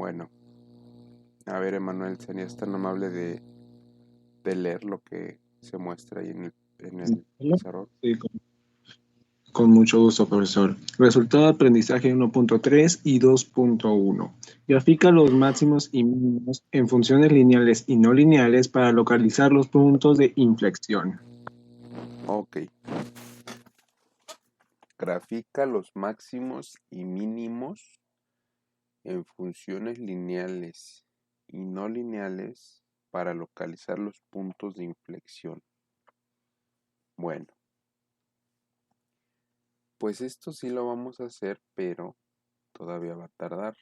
Bueno, a ver, Emanuel, ¿serías tan amable de leer lo que se muestra ahí en el pizarrón? Sí, con mucho gusto, profesor. Resultado de aprendizaje 1.3 y 2.1. Grafica los máximos y mínimos en funciones lineales y no lineales para localizar los puntos de inflexión. Ok. Grafica los máximos y mínimos en funciones lineales y no lineales para localizar los puntos de inflexión. Bueno, pues esto sí lo vamos a hacer, pero todavía va a tardar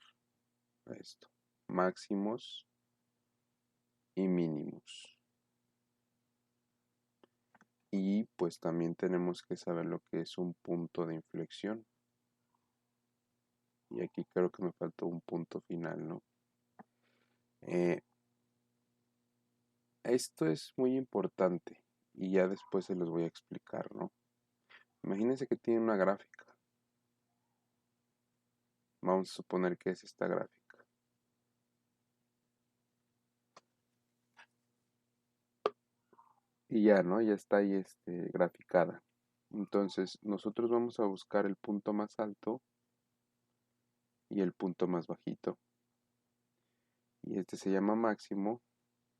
esto. Máximos y mínimos. Y pues también tenemos que saber lo que es un punto de inflexión. Y aquí creo que me faltó un punto final, ¿no? Eh, Esto es muy importante y ya después se los voy a explicar, ¿no? Imagínense que tiene una gráfica. Vamos a suponer que es esta gráfica. Y ya, ¿no? Ya está ahí graficada. Entonces, nosotros vamos a buscar el punto más alto y el punto más bajito. Y este se llama máximo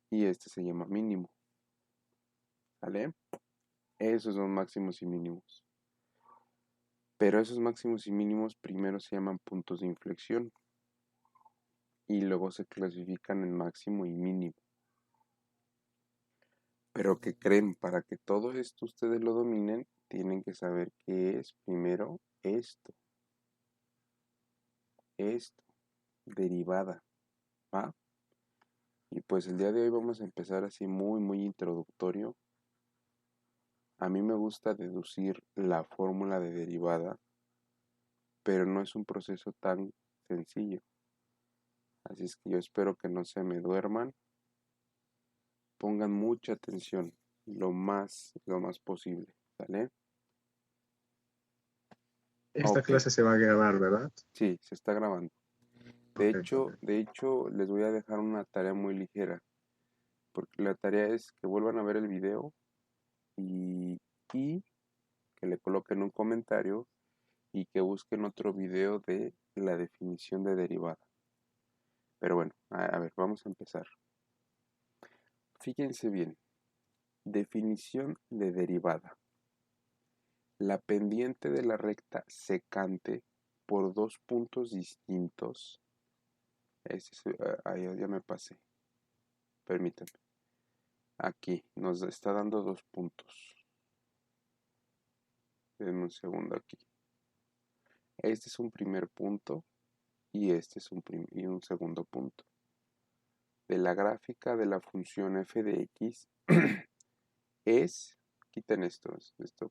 y este se llama mínimo. ¿Vale? Esos son máximos y mínimos. Pero esos máximos y mínimos primero se llaman puntos de inflexión y luego se clasifican en máximo y mínimo. Pero ¿qué creen? Para que todo esto ustedes lo dominen, tienen que saber qué es primero esto, derivada, ¿va? Y pues el día de hoy vamos a empezar así muy introductorio. A mí me gusta deducir la fórmula de derivada, pero no es un proceso tan sencillo. Así es que yo espero que no se me duerman. Pongan mucha atención, lo más posible, ¿vale? Esta Ok, clase se va a grabar, ¿verdad? sí, se está grabando. De Ok, hecho, ok. de hecho, les voy a dejar una tarea muy ligera, porque la tarea es que vuelvan a ver el video y que le coloquen un comentario y que busquen otro video de la definición de derivada. Pero bueno, a ver, vamos a empezar. Fíjense bien, definición de derivada. La pendiente de la recta secante por dos puntos distintos. Ya me pasé, permítanme. Aquí nos está dando dos puntos. Denme un segundo aquí. Este es un primer punto y este es un segundo punto. De la gráfica de la función f de x es, quiten esto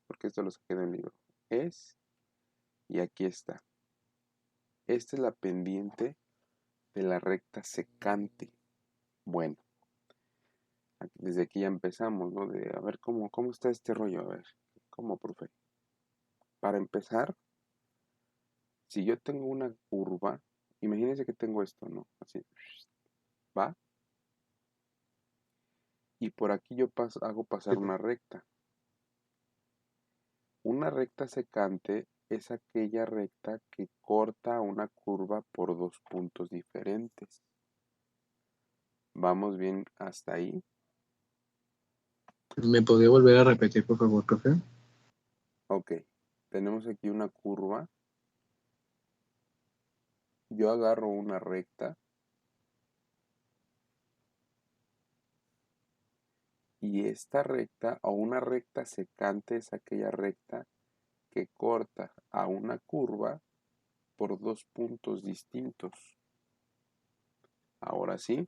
porque esto lo saqué del libro, y aquí está. Esta es la pendiente de la recta secante. Bueno, desde aquí ya empezamos, ¿no? De a ver cómo está este rollo, a ver, ¿cómo, profe? Para empezar, si yo tengo una curva, imagínense que tengo esto, ¿no? Así, ¿va? Y por aquí yo hago pasar Sí, una recta. Una recta secante es aquella recta que corta una curva por dos puntos diferentes. ¿Vamos bien hasta ahí? ¿me podría volver a repetir, por favor, profe? Ok, tenemos aquí una curva. Yo agarro una recta y esta recta o una recta secante es aquella recta que corta a una curva por dos puntos distintos. Ahora sí,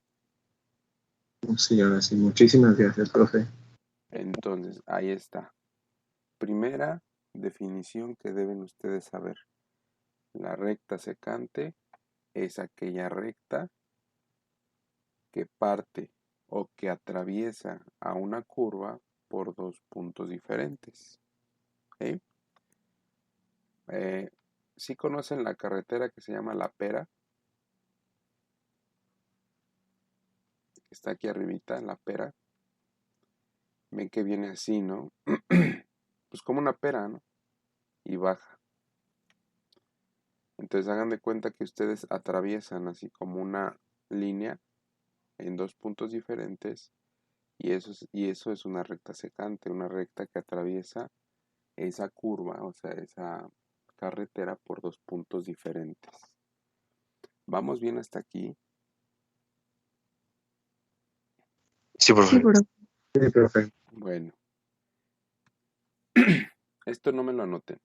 Sí, ahora sí. Muchísimas gracias, profe. entonces ahí está. Primera definición que deben ustedes saber. La recta secante es aquella recta que parte o que atraviesa a una curva por dos puntos diferentes. ¿Sí? ¿Sí conocen la carretera que se llama La Pera? que está aquí arribita, la pera, ven que viene así, ¿no? Pues como una pera, ¿no? Y baja. Entonces hagan de cuenta que ustedes atraviesan así como una línea en dos puntos diferentes y eso es una recta secante, una recta que atraviesa esa curva, o sea, esa carretera por dos puntos diferentes. ¿Vamos bien hasta aquí? Sí, profe. Sí, profe. Bueno, esto no me lo anoten,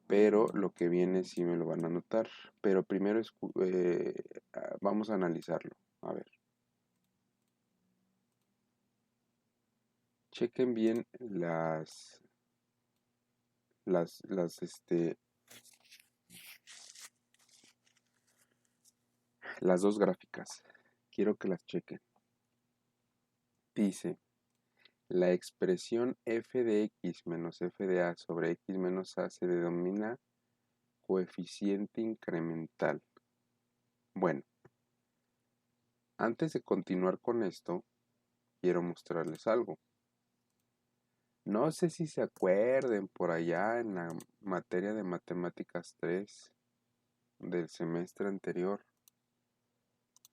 pero lo que viene sí me lo van a anotar, pero primero vamos a analizarlo. A ver, chequen bien las dos gráficas. Quiero que las chequen. Dice, la expresión f de x menos f de a sobre x menos a se denomina coeficiente incremental. Bueno, antes de continuar con esto, quiero mostrarles algo. No sé si se acuerden por allá en la materia de matemáticas 3 del semestre anterior.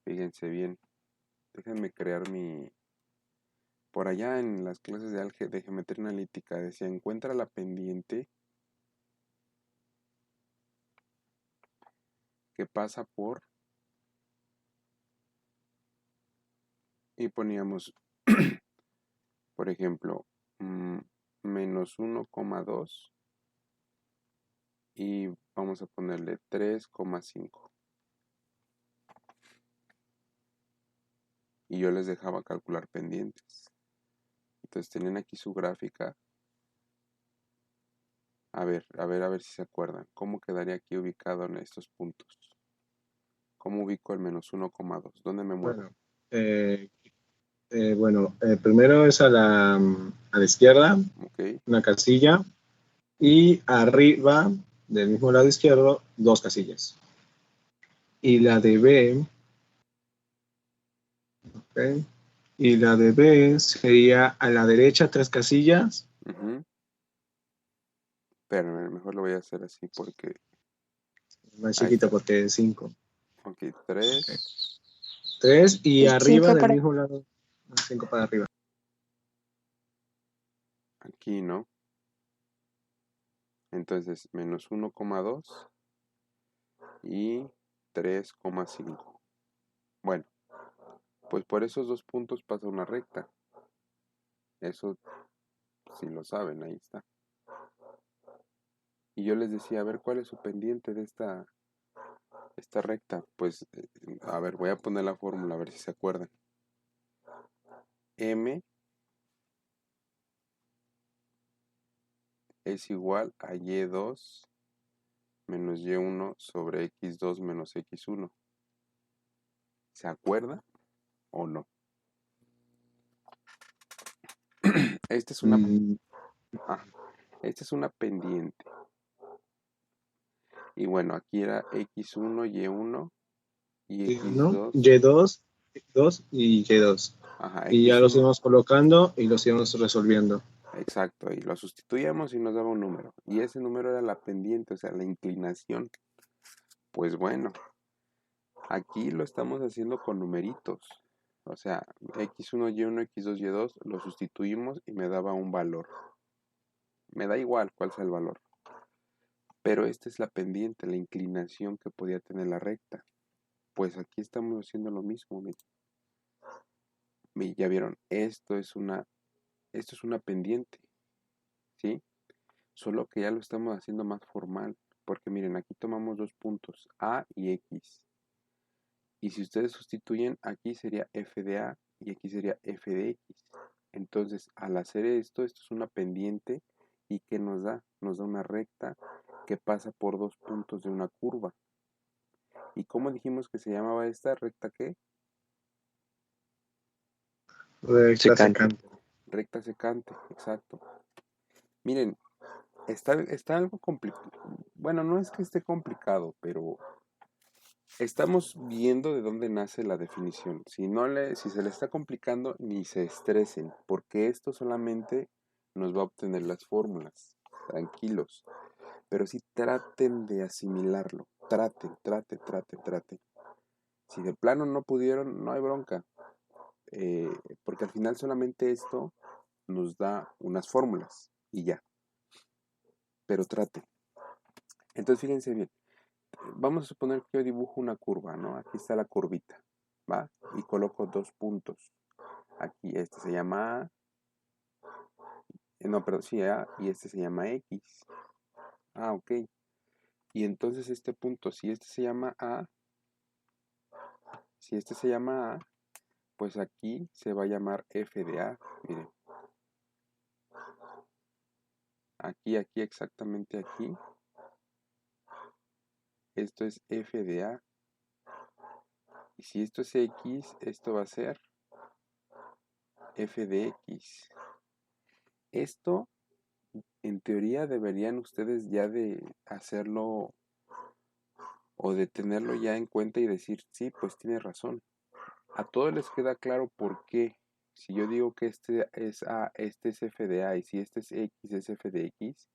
Fíjense bien, déjenme crear por allá en las clases de geometría analítica decía, encuentra la pendiente que pasa por, y poníamos, por ejemplo, menos 1,2 y vamos a ponerle 3,5. Y yo les dejaba calcular pendientes. Entonces tenían aquí su gráfica. A ver si se acuerdan. ¿Cómo quedaría aquí ubicado en estos puntos? ¿Cómo ubico el menos 1,2? ¿Dónde me muevo? Bueno, primero es a la izquierda, Ok. una casilla, y arriba, del mismo lado izquierdo, dos casillas. Y la de B, ¿ok? Y la de B sería a la derecha tres casillas. Pero mejor lo voy a hacer así porque... Más Ahí chiquito está. porque es 5. Ok, 3. 3 y arriba Cinco del para... mismo lado, 5 para arriba. Aquí, ¿no? Entonces, menos 1,2 y 3,5. Bueno, pues por esos dos puntos pasa una recta. Eso sí lo saben, ahí está. Y yo les decía, a ver, ¿cuál es su pendiente de esta recta? Pues, a ver, voy a poner la fórmula, a ver si se acuerdan. M es igual a y2 menos y1 sobre x2 menos x1. ¿Se acuerda o no? Esta es una pendiente. Y bueno, aquí era x1, y1 y x2. Y2, 2 y Y2. Ajá, Y ya los x1. íbamos colocando y los íbamos resolviendo. Exacto, y lo sustituíamos y nos daba un número. Y ese número era la pendiente, o sea, la inclinación. Pues bueno, aquí lo estamos haciendo con numeritos. O sea, x1, y1, x2, y2 lo sustituimos y me daba un valor. Me da igual cuál sea el valor. Pero esta es la pendiente, la inclinación que podía tener la recta. Pues aquí estamos haciendo lo mismo. Ya vieron, esto es una pendiente, ¿sí? Solo que ya lo estamos haciendo más formal. Porque miren, aquí tomamos dos puntos, A y X. Y si ustedes sustituyen, aquí sería f de A y aquí sería f de X. Entonces, al hacer esto es una pendiente y ¿qué nos da? Nos da una recta que pasa por dos puntos de una curva. ¿Y cómo dijimos que se llamaba esta recta qué? Recta secante. Recta secante, exacto. Miren, está algo complicado. Bueno, no es que esté complicado, pero Estamos viendo de dónde nace la definición. Si se le está complicando, ni se estresen, porque esto solamente nos va a obtener las fórmulas. Tranquilos. Pero sí traten de asimilarlo. Traten. Si de plano no pudieron, no hay bronca. Porque al final solamente esto nos da unas fórmulas y ya. Pero traten. Entonces fíjense bien. Vamos a suponer que yo dibujo una curva, ¿no? Aquí está la curvita, ¿va? Y coloco 2 puntos. Aquí este se llama A, no, perdón, sí, A, y este se llama X. Ah, ok. Y entonces este punto, si este se llama A, pues aquí se va a llamar F de A. Miren. Aquí, exactamente aquí. Esto es F de A. Y si esto es X, esto va a ser F de X. Esto, en teoría, deberían ustedes ya de hacerlo o de tenerlo ya en cuenta y decir, sí, pues tiene razón. A todos les queda claro por qué. Si yo digo que este es A, este es F de A, y si este es X, es F de X,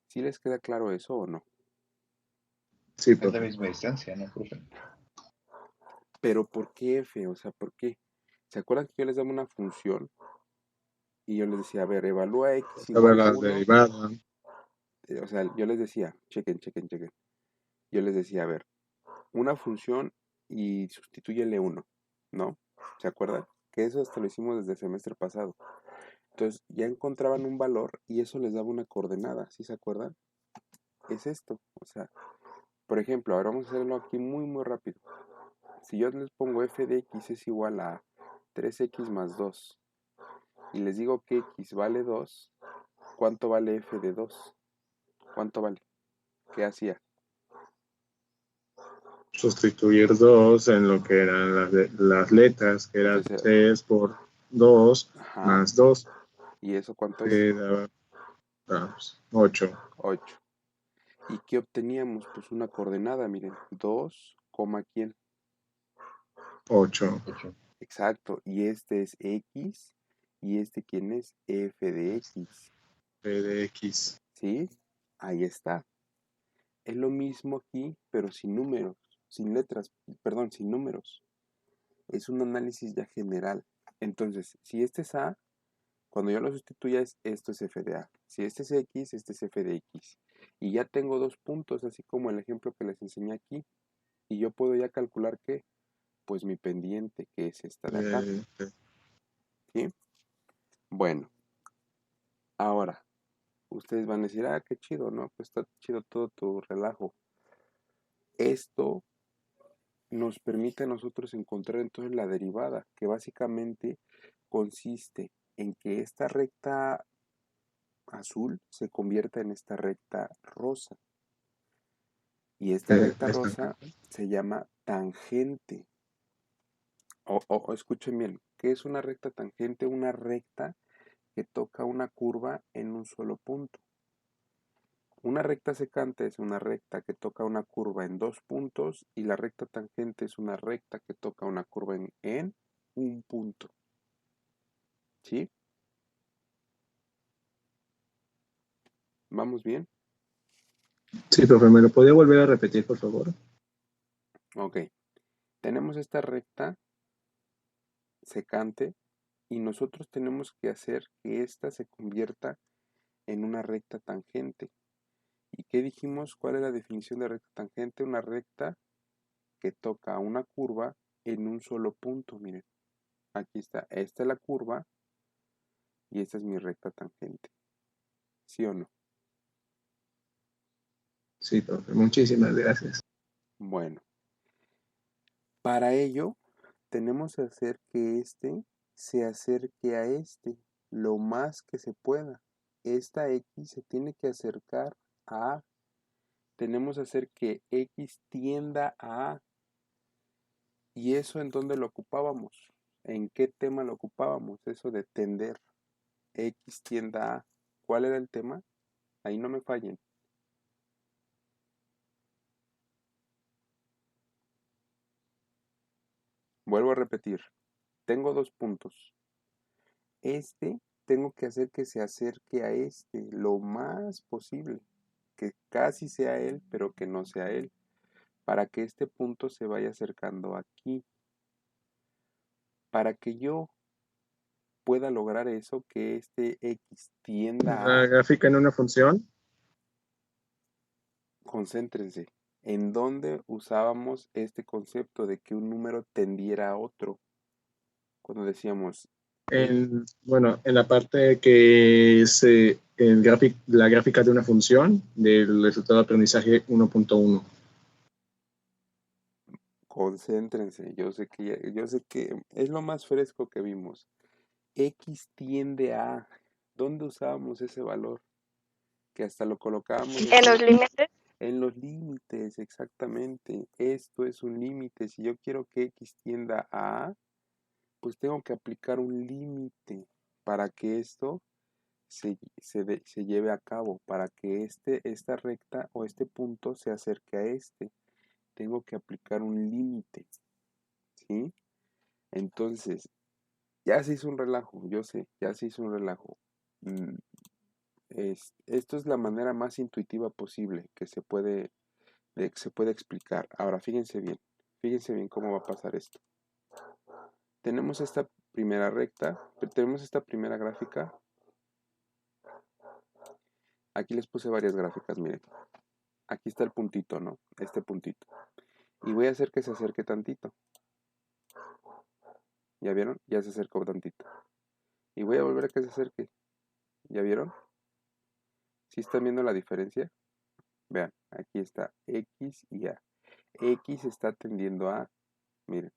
¿sí les queda claro eso o no? Sí, Es la profe. misma distancia, ¿no, profe? Pero ¿por qué F? O sea, ¿por qué? ¿Se acuerdan que yo les daba una función? Y yo les decía, a ver, evalúa X Saber igual a la 1. derivada. O sea, yo les decía, chequen. Yo les decía, a ver, una función y sustitúyele 1, ¿no? ¿Se acuerdan? Que eso hasta lo hicimos desde el semestre pasado. Entonces ya encontraban un valor y eso les daba una coordenada, ¿sí se acuerdan? Es esto, o sea, por ejemplo, ahora vamos a hacerlo aquí muy rápido. Si yo les pongo f de x es igual a 3x más 2 y les digo que x vale 2, ¿cuánto vale f de 2? ¿Cuánto vale? ¿Qué hacía? Sustituir 2 en lo que eran las letras, que era Entonces, 3 por 2 ajá, más 2, ¿y eso cuánto es? que da 8. 8. ¿Y qué obteníamos? Pues una coordenada, miren, 2, ¿quién? 8. 8. Exacto, y este es x, y este ¿quién es? F de x, P de X. ¿sí? Ahí está. Es lo mismo aquí, pero sin números, sin letras, perdón, sin números. Es un análisis ya general. Entonces, si este es A, cuando yo lo sustituya, esto es F de A. Si este es X, este es F de X. Y ya tengo 2 puntos, así como el ejemplo que les enseñé aquí. Y yo puedo ya calcular que, pues mi pendiente, que es esta de acá. ¿Sí? Bueno, ahora, ustedes van a decir, ah, qué chido, ¿no? Pues está chido todo tu relajo. Esto nos permite a nosotros encontrar entonces la derivada, que básicamente consiste en que esta recta azul se convierta en esta recta rosa. Y esta recta Esta. rosa se llama tangente. O escuchen bien, ¿qué es una recta tangente? Una recta que toca una curva en un solo punto. Una recta secante es una recta que toca una curva en 2 puntos y la recta tangente es una recta que toca una curva en un punto. ¿Sí? ¿Vamos bien? Sí, profe, ¿me lo podía volver a repetir, por favor? Ok. Tenemos esta recta secante y nosotros tenemos que hacer que ésta se convierta en una recta tangente. ¿Y qué dijimos? ¿Cuál es la definición de recta tangente? Una recta que toca una curva en un solo punto. Miren, aquí está. Esta es la curva y esta es mi recta tangente. ¿Sí o no? Sí, profe, muchísimas gracias. Bueno, para ello tenemos que hacer que este se acerque a este lo más que se pueda. Esta X se tiene que acercar a A. Tenemos que hacer que X tienda a A. ¿Y eso en dónde lo ocupábamos? ¿En qué tema lo ocupábamos? Eso de tender. X tienda a. ¿Cuál era el tema? Ahí no me fallen. Vuelvo a repetir, tengo dos puntos. Tengo que hacer que se acerque a lo más posible, que casi sea él, pero que no sea él, para que este punto se vaya acercando aquí. Para que yo pueda lograr eso, que este X tienda La a, gráfica en una función. concéntrense, en donde usábamos este concepto de que un número tendiera a otro. Cuando decíamos, Bueno, en la parte que es la gráfica de una función del resultado de aprendizaje 1.1. concéntrense, yo sé que es lo más fresco que vimos. X tiende a, ¿dónde usábamos ese valor? Que hasta lo colocábamos En los límites. en los límites, exactamente. Esto es un límite. Si yo quiero que X tienda a, pues tengo que aplicar un límite para que esto se lleve a cabo, para que esta recta o este punto se acerque a tengo que aplicar un límite, ¿sí? Entonces, ya se hizo un relajo, yo sé, ya se hizo un relajo. Mm, Esto es la manera más intuitiva posible que se puede explicar. Ahora, fíjense bien cómo va a pasar esto. Tenemos esta primera recta, tenemos esta primera gráfica. Aquí les puse varias gráficas, miren. Aquí está el puntito, ¿no? Este puntito. Y voy a hacer que se acerque tantito. ¿Ya vieron? Ya se acercó tantito. Y voy a volver a que se acerque. ¿Ya vieron? ¿Sí están viendo la diferencia? Vean, aquí está X y A. X está tendiendo a, miren,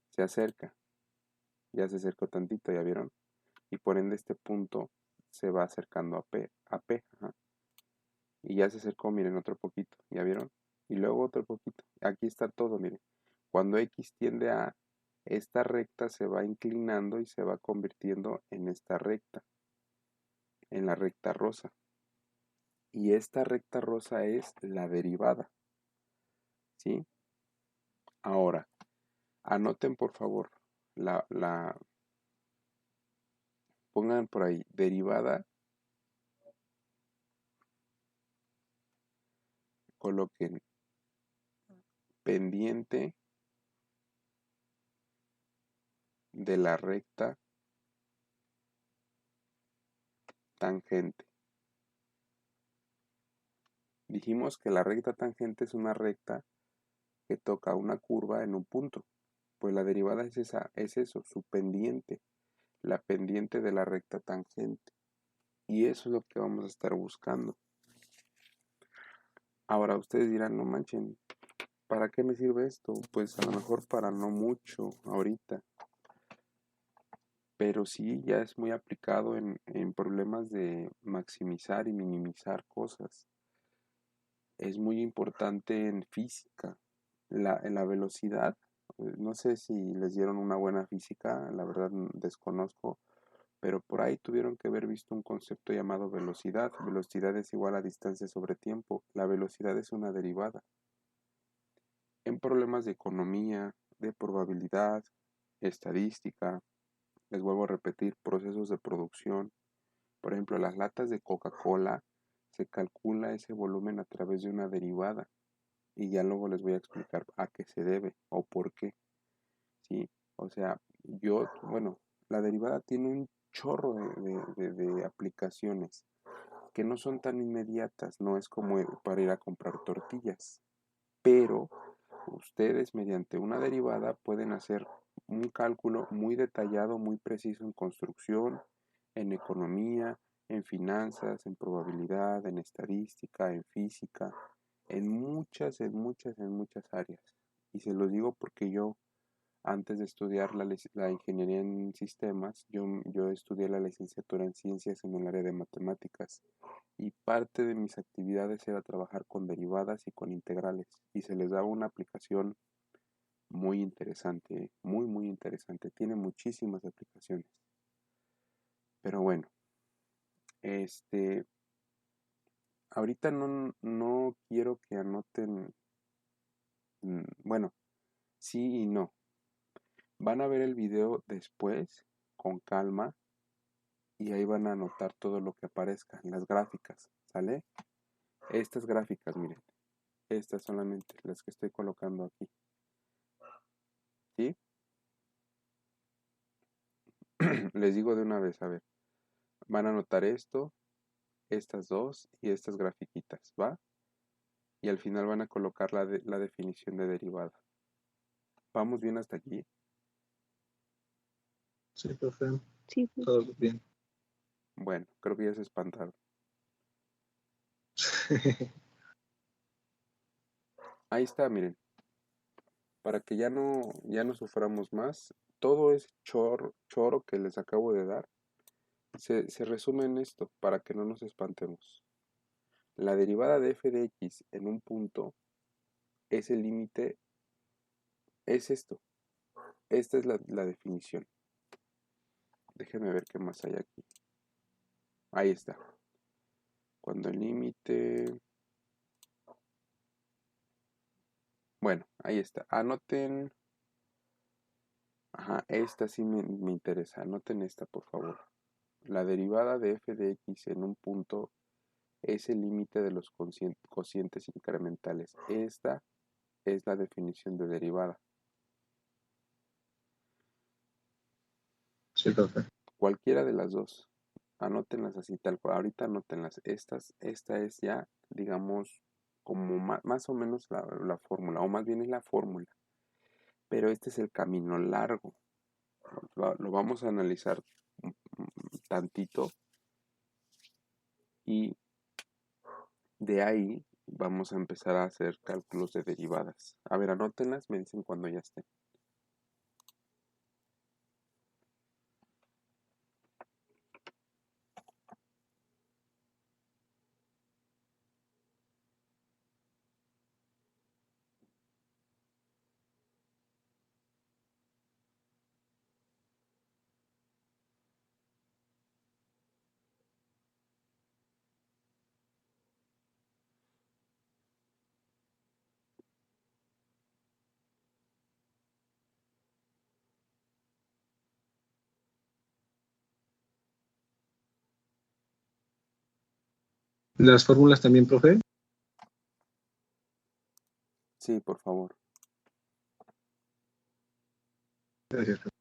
se acerca. Ya se acercó tantito, ¿ya vieron? Y por ende este punto se va acercando a P, ajá. Y ya se acercó, miren, otro poquito, ¿ya vieron? Y luego otro poquito. Aquí está todo, miren. Cuando X tiende a, esta recta se va inclinando y se va convirtiendo en esta recta, en la recta rosa. Y esta recta rosa es la derivada, ¿sí? Ahora, anoten por favor, pongan por ahí, derivada, coloquen pendiente de la recta tangente. Dijimos que la recta tangente es una recta que toca una curva en un punto. Pues la derivada es eso, su pendiente, la pendiente de la recta tangente. Y eso es lo que vamos a estar buscando. Ahora ustedes dirán, no manchen, ¿para qué me sirve esto? Pues a lo mejor para no mucho ahorita. Pero sí ya es muy aplicado en problemas de maximizar y minimizar cosas. Es muy importante en física. En la velocidad, no sé si les dieron una buena física, la verdad desconozco, pero por ahí tuvieron que haber visto un concepto llamado velocidad. Velocidad es igual a distancia sobre tiempo. La velocidad es una derivada. En problemas de economía, de probabilidad, estadística, les vuelvo a repetir, procesos de producción. Por ejemplo, las latas de Coca-Cola se calcula ese volumen a través de una derivada. Y ya luego les voy a explicar a qué se debe o por qué. ¿Sí? O sea, bueno, la derivada tiene un chorro de aplicaciones que no son tan inmediatas, no es como para ir a comprar tortillas, pero ustedes mediante una derivada pueden hacer un cálculo muy detallado, muy preciso en construcción, en economía, en finanzas, en probabilidad, en estadística, en física, en muchas áreas. Y se lo digo porque yo, antes de estudiar la ingeniería en sistemas, yo estudié la licenciatura en ciencias en el área de matemáticas. Y parte de mis actividades era trabajar con derivadas y con integrales. Y se les daba una aplicación muy interesante, muy, muy interesante. Tiene muchísimas aplicaciones. Pero bueno, este, ahorita no quiero que anoten, bueno, sí y no. Van a ver el video después, con calma, y ahí van a anotar todo lo que aparezca, las gráficas, ¿sale? Estas gráficas, miren, estas solamente, las que estoy colocando aquí, ¿sí? Les digo de una vez, a ver, van a anotar esto, estas dos y estas grafiquitas, ¿va? Y al final van a colocar la definición de derivada. ¿Vamos bien hasta aquí? Sí, profe. Sí, profe. Todo bien. Bueno, creo que ya se espantaron. Ahí está, miren. Para que ya no suframos más, todo ese choro que les acabo de dar se resume en esto, para que no nos espantemos. La derivada de f de x en un punto es el límite, es esto. Esta es la definición. Déjenme ver qué más hay aquí. Ahí está. Cuando el límite... Bueno, ahí está. Anoten... Ajá, esta sí me interesa. Anoten esta, por favor. La derivada de f de x en un punto es el límite de los cocientes incrementales. Esta es la definición de derivada. Sí, profe. Cualquiera de las dos. Anótenlas así tal cual. Ahorita anótenlas. Esta es ya, digamos, como más o menos la fórmula, o más bien es la fórmula. Pero este es el camino largo. Lo vamos a analizar tantito y de ahí vamos a empezar a hacer cálculos de derivadas. A ver, anótenlas, me dicen cuando ya estén. ¿Las fórmulas también, profe? Sí, por favor. Gracias, profe.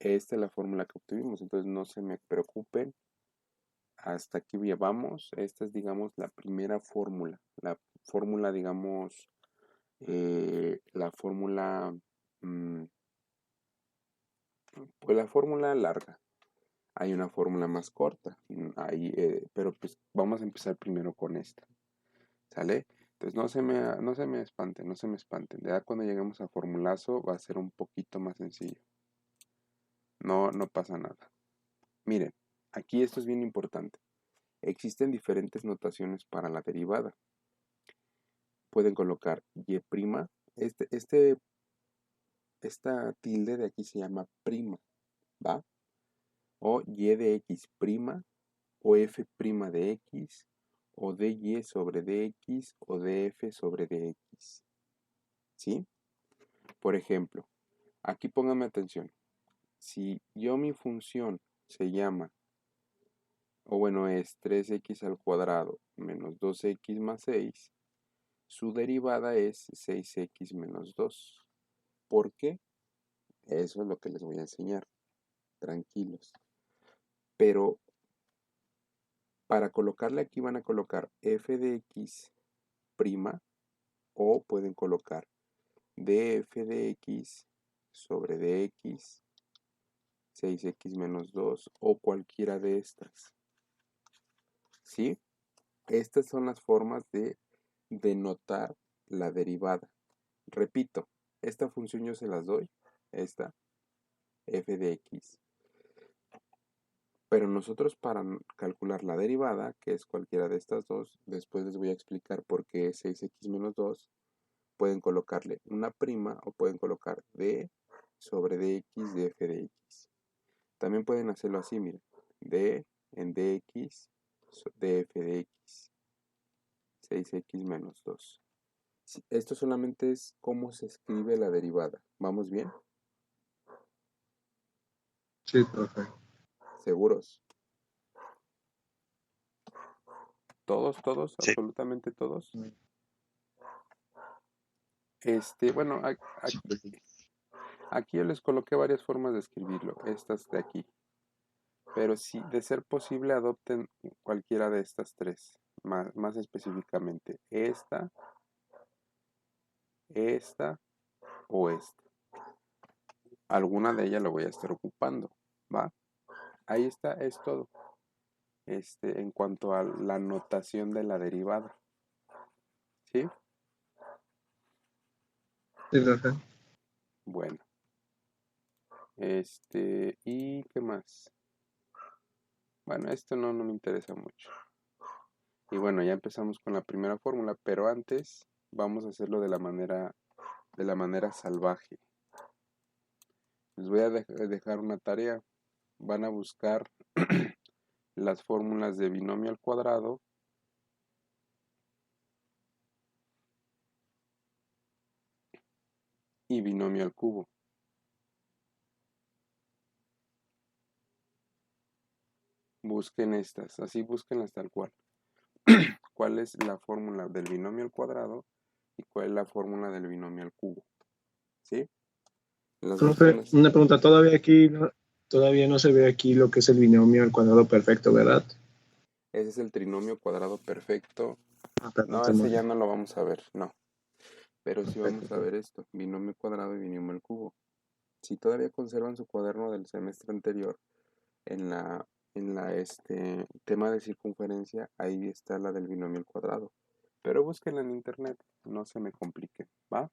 Esta es la fórmula que obtuvimos, entonces no se me preocupen. Hasta aquí llevamos. Esta es, digamos, la primera fórmula. La fórmula, digamos, la fórmula, pues la fórmula larga. Hay una fórmula más corta, pero pues vamos a empezar primero con esta. ¿Sale? Entonces no se me espanten, no se me espanten. Ya cuando lleguemos a formulazo va a ser un poquito más sencillo. No pasa nada. Miren, aquí esto es bien importante. Existen diferentes notaciones para la derivada. Pueden colocar y', esta tilde de aquí se llama prima, ¿va? O y de x prima, o f prima de x, o dy sobre dx o df sobre dx. ¿Sí? Por ejemplo, aquí póngame atención. Si yo mi función se llama, o bueno, es 3x al cuadrado menos 2x más 6, su derivada es 6x menos 2. ¿Por qué? Eso es lo que les voy a enseñar. Tranquilos. Pero para colocarle aquí van a colocar f de x prima o pueden colocar df de x sobre dx 6x menos 2 o cualquiera de estas. ¿Sí? Estas son las formas de denotar la derivada. Repito, esta función yo se las doy, esta, f de x. Pero nosotros para calcular la derivada, que es cualquiera de estas dos, después les voy a explicar por qué es 6x menos 2, pueden colocarle una prima o pueden colocar d sobre dx de f de x. También pueden hacerlo así, miren, d en dx df de x, 6x menos 2. Esto solamente es cómo se escribe la derivada. ¿Vamos bien? Sí, profe. ¿Seguros? ¿Todos? Sí. ¿Absolutamente todos? Bueno, Sí, profe. aquí yo les coloqué varias formas de escribirlo, estas de aquí. Pero si de ser posible adopten cualquiera de estas tres, más específicamente esta o esta. Alguna de ellas lo voy a estar ocupando, ¿va? Ahí está, es todo. En cuanto a la notación de la derivada. ¿Sí? Sí, profe. Bueno. ¿Y qué más? Bueno, esto no me interesa mucho. Y bueno, ya empezamos con la primera fórmula, pero antes vamos a hacerlo de la manera salvaje. Les voy a dejar una tarea. Van a buscar las fórmulas de binomio al cuadrado y binomio al cubo. Busquen estas, así búsquenlas tal cual. ¿Cuál es la fórmula del binomio al cuadrado y cuál es la fórmula del binomio al cubo? ¿Sí? Las Profe, buscan. una pregunta, todavía no se ve aquí lo que es el binomio al cuadrado perfecto, ¿verdad? Ese es el trinomio cuadrado perfecto. Perdón, No, se me ese ya olvidó. no lo vamos a ver, no. Pero sí vamos a Perfecto. ver esto, binomio cuadrado y binomio al cubo. Si todavía conservan su cuaderno del semestre anterior, en la tema de circunferencia, ahí está la del binomio al cuadrado. Pero búsquenla en internet, no se me complique, ¿va?